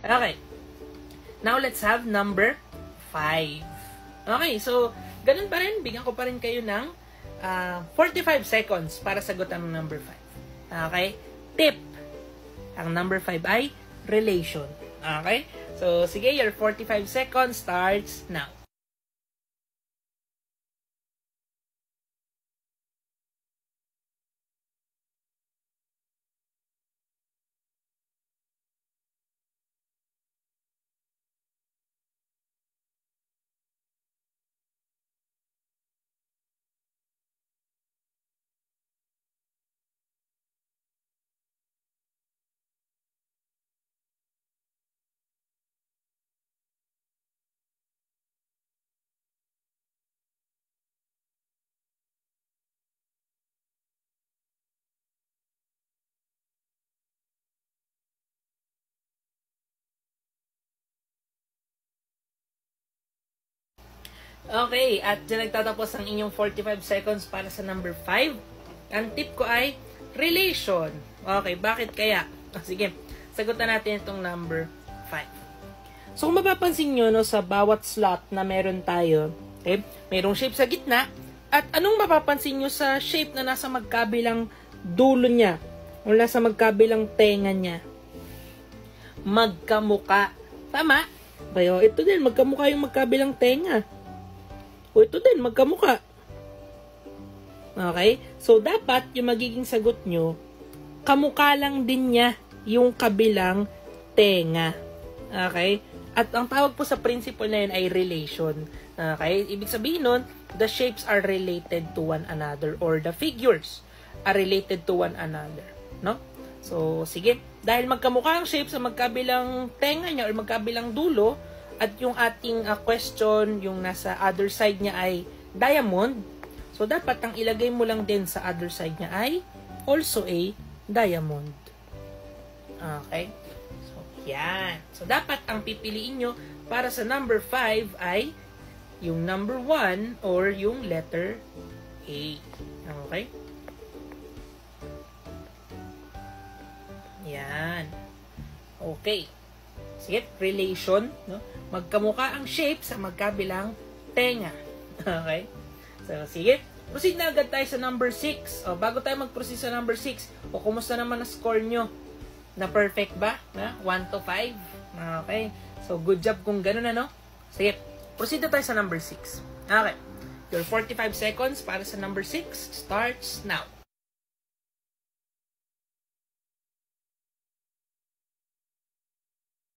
Okay. Now, let's have number 5. Okay, so, ganun pa rin. Bigyan ko pa rin kayo ng 45 seconds para sagutan ng number 5. Okay? Tip. Ang number 5 ay relation. Okay? So, sige, your 45 seconds starts now. Okay, at dyan nagtatapos ang inyong 45 seconds para sa number 5. Ang tip ko ay relation. Okay, bakit kaya? Sige, sagutan natin itong number 5. So, kung mapapansin nyo, no, sa bawat slot na meron tayo, okay, mayroong shape sa gitna, at anong mapapansin nyo sa shape na nasa magkabilang dulo niya, o nasa magkabilang tenga niya? Magkamuka. Tama? Bayo, ito din, magkamuka yung magkabilang tenga. O ito din, magkamuka. Okay? So, dapat yung magiging sagot nyo, kamuka lang din niya yung kabilang tenga. Okay? At ang tawag po sa principle na yun ay relation. Okay? Ibig sabihin nun, the shapes are related to one another or the figures are related to one another. No? So, sige. Dahil magkamukha ang shape sa magkabilang tenga niya or magkabilang dulo, at yung ating question, yung nasa other side niya ay diamond, so dapat ang ilagay mo lang din sa other side niya ay also a diamond. Okay? So, yan. So, dapat ang pipiliin nyo para sa number 5 ay yung number 1 or yung letter A. Okay? Yan. Okay. Sige, relation, no? Magkamukha ang shape sa magkabilang tenga. Okay? So, sige. Proceed na agad tayo sa number 6. O, bago tayo mag-proceed sa number 6, o kumusta naman ang score nyo? Na perfect ba? Na? 1 to 5? Okay. So, good job kung gano'n, ano? Sige. Proceed na tayo sa number 6. Okay. Your 45 seconds para sa number 6 starts now.